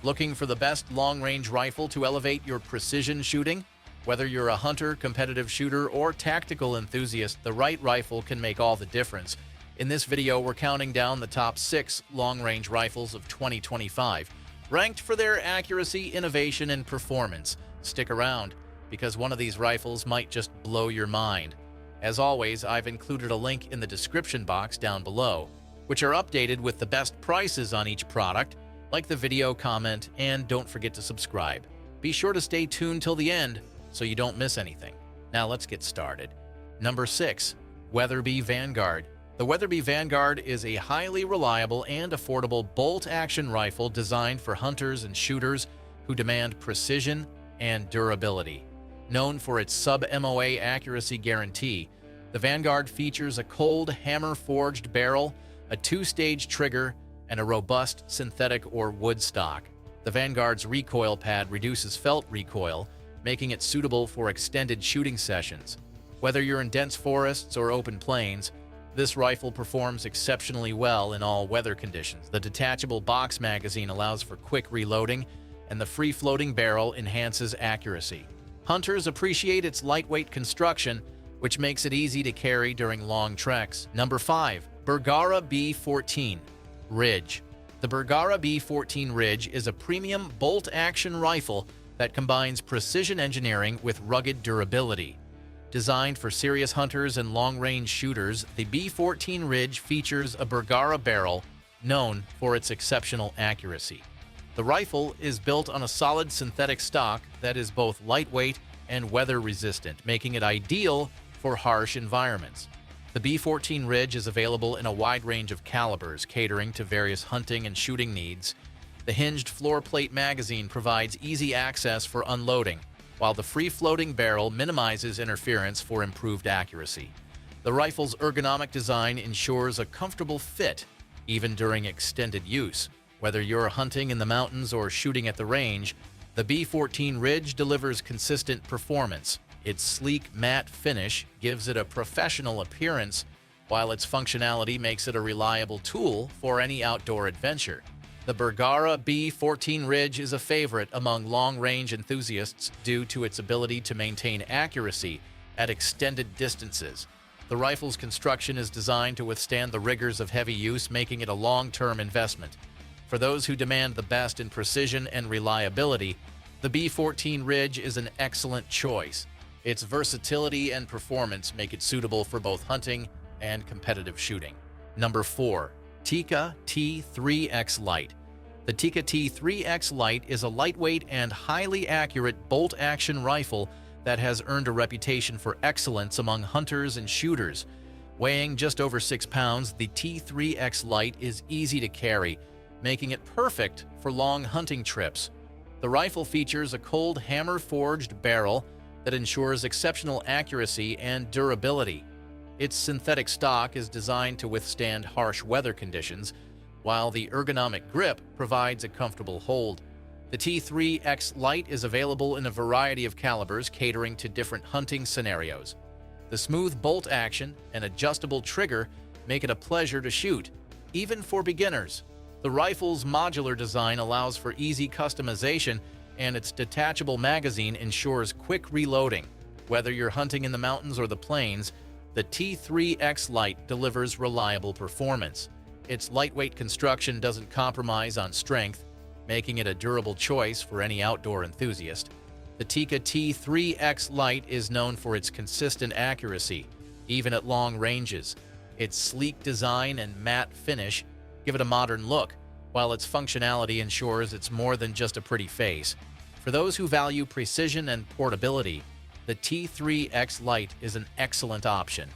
Looking for the best long-range rifle to elevate your precision shooting? Whether you're a hunter, competitive shooter, or tactical enthusiast, the right rifle can make all the difference. In this video, we're counting down the top 6 long-range rifles of 2025, ranked for their accuracy, innovation, and performance. Stick around, because one of these rifles might just blow your mind. As always, I've included a link in the description box down below, which are updated with the best prices on each product. Like the video, comment, and don't forget to subscribe. Be sure to stay tuned till the end so you don't miss anything. Now let's get started. Number 6. Weatherby Vanguard. The Weatherby Vanguard is a highly reliable and affordable bolt-action rifle designed for hunters and shooters who demand precision and durability. Known for its sub-MOA accuracy guarantee, the Vanguard features a cold hammer-forged barrel, a 2-stage trigger, and a robust synthetic or wood stock. The Vanguard's recoil pad reduces felt recoil, making it suitable for extended shooting sessions. Whether you're in dense forests or open plains, this rifle performs exceptionally well in all weather conditions. The detachable box magazine allows for quick reloading, and the free-floating barrel enhances accuracy. Hunters appreciate its lightweight construction, which makes it easy to carry during long treks. Number 5. Bergara B14 Ridge. The Bergara B14 Ridge is a premium bolt-action rifle that combines precision engineering with rugged durability. Designed for serious hunters and long-range shooters, the B14 Ridge features a Bergara barrel known for its exceptional accuracy. The rifle is built on a solid synthetic stock that is both lightweight and weather-resistant, making it ideal for harsh environments. The B14 Ridge is available in a wide range of calibers, catering to various hunting and shooting needs. The hinged floor plate magazine provides easy access for unloading, while the free-floating barrel minimizes interference for improved accuracy. The rifle's ergonomic design ensures a comfortable fit, even during extended use. Whether you're hunting in the mountains or shooting at the range, the B14 Ridge delivers consistent performance. Its sleek, matte finish gives it a professional appearance, while its functionality makes it a reliable tool for any outdoor adventure. The Bergara B14 Ridge is a favorite among long-range enthusiasts due to its ability to maintain accuracy at extended distances. The rifle's construction is designed to withstand the rigors of heavy use, making it a long-term investment. For those who demand the best in precision and reliability, the B14 Ridge is an excellent choice. Its versatility and performance make it suitable for both hunting and competitive shooting. Number 4. Tikka T3X Lite. The Tikka T3X Lite is a lightweight and highly accurate bolt-action rifle that has earned a reputation for excellence among hunters and shooters. Weighing just over 6 pounds, the T3X Lite is easy to carry, making it perfect for long hunting trips. The rifle features a cold hammer-forged barrel that ensures exceptional accuracy and durability. Its synthetic stock is designed to withstand harsh weather conditions, while the ergonomic grip provides a comfortable hold. The T3X Lite is available in a variety of calibers, catering to different hunting scenarios. The smooth bolt action and adjustable trigger make it a pleasure to shoot, even for beginners. The rifle's modular design allows for easy customization, and its detachable magazine ensures quick reloading. Whether you're hunting in the mountains or the plains, the T3X Lite delivers reliable performance. Its lightweight construction doesn't compromise on strength, making it a durable choice for any outdoor enthusiast. The Tikka T3X Lite is known for its consistent accuracy, even at long ranges. Its sleek design and matte finish give it a modern look, while its functionality ensures it's more than just a pretty face. For those who value precision and portability, the T3X Lite is an excellent option.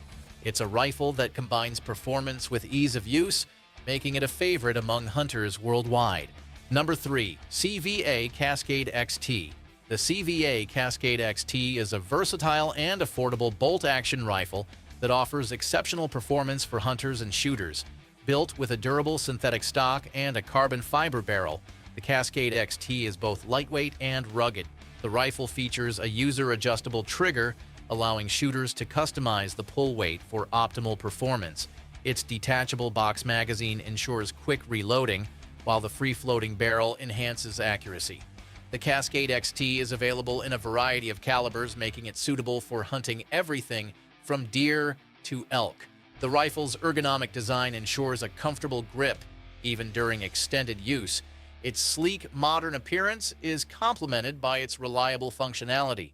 It's a rifle that combines performance with ease of use, making it a favorite among hunters worldwide. Number 3. CVA Cascade XT. The CVA Cascade XT is a versatile and affordable bolt-action rifle that offers exceptional performance for hunters and shooters. Built with a durable synthetic stock and a carbon fiber barrel, the Cascade XT is both lightweight and rugged. The rifle features a user-adjustable trigger, allowing shooters to customize the pull weight for optimal performance. Its detachable box magazine ensures quick reloading, while the free-floating barrel enhances accuracy. The Cascade XT is available in a variety of calibers, making it suitable for hunting everything from deer to elk. The rifle's ergonomic design ensures a comfortable grip even during extended use. Its sleek, modern appearance is complemented by its reliable functionality.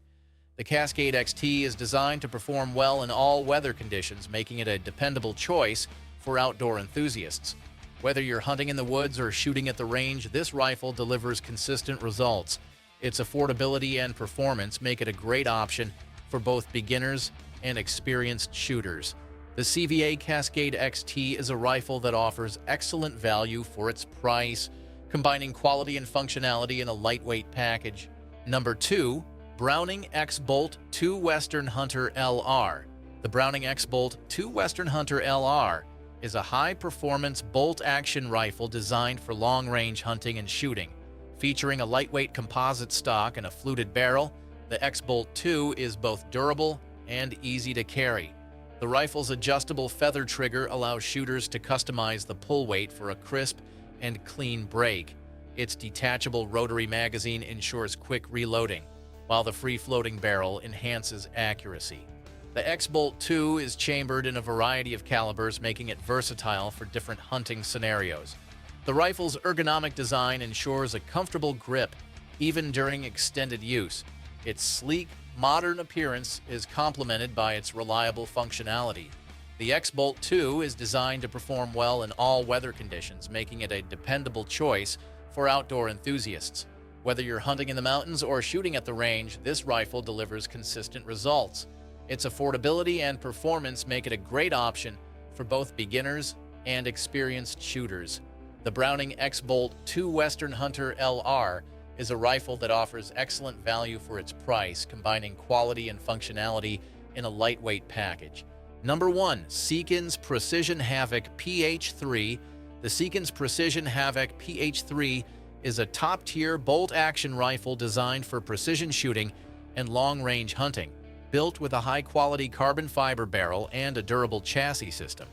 The Cascade XT is designed to perform well in all weather conditions, making it a dependable choice for outdoor enthusiasts. Whether you're hunting in the woods or shooting at the range, this rifle delivers consistent results. Its affordability and performance make it a great option for both beginners and experienced shooters. The CVA Cascade XT is a rifle that offers excellent value for its price, combining quality and functionality in a lightweight package. Number 2. Browning X-Bolt 2 Western Hunter LR. The Browning X-Bolt 2 Western Hunter LR is a high-performance bolt-action rifle designed for long-range hunting and shooting. Featuring a lightweight composite stock and a fluted barrel, the X-Bolt 2 is both durable and easy to carry. The rifle's adjustable feather trigger allows shooters to customize the pull weight for a crisp and clean break. Its detachable rotary magazine ensures quick reloading, while the free-floating barrel enhances accuracy. The X-Bolt 2 is chambered in a variety of calibers, making it versatile for different hunting scenarios. The rifle's ergonomic design ensures a comfortable grip even during extended use. Its sleek, modern appearance is complemented by its reliable functionality. The X-Bolt 2 is designed to perform well in all weather conditions, making it a dependable choice for outdoor enthusiasts. Whether you're hunting in the mountains or shooting at the range, this rifle delivers consistent results. Its affordability and performance make it a great option for both beginners and experienced shooters. The Browning X-Bolt 2 Western Hunter LR is a rifle that offers excellent value for its price, combining quality and functionality in a lightweight package. Number 1. Seekins Precision Havoc PH3. The Seekins Precision Havoc PH3 is a top-tier bolt-action rifle designed for precision shooting and long-range hunting. Built with a high-quality carbon fiber barrel and a durable chassis system,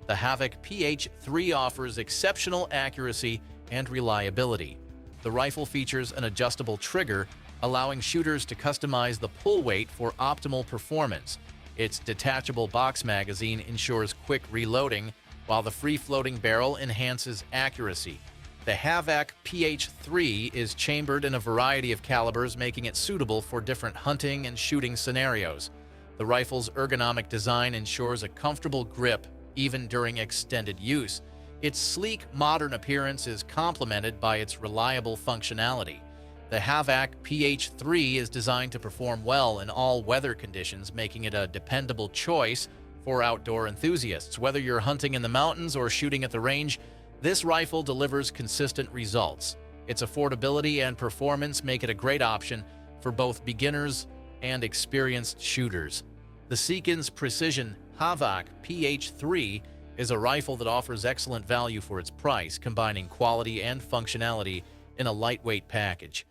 the Havoc PH3 offers exceptional accuracy and reliability. The rifle features an adjustable trigger, allowing shooters to customize the pull weight for optimal performance. Its detachable box magazine ensures quick reloading, while the free-floating barrel enhances accuracy. The Havoc PH3 is chambered in a variety of calibers, making it suitable for different hunting and shooting scenarios. The rifle's ergonomic design ensures a comfortable grip even during extended use. Its sleek, modern appearance is complemented by its reliable functionality. The Havoc PH3 is designed to perform well in all weather conditions, making it a dependable choice for outdoor enthusiasts. Whether you're hunting in the mountains or shooting at the range, this rifle delivers consistent results. Its affordability and performance make it a great option for both beginners and experienced shooters. The Seekins Precision Havoc PH3 is a rifle that offers excellent value for its price, combining quality and functionality in a lightweight package.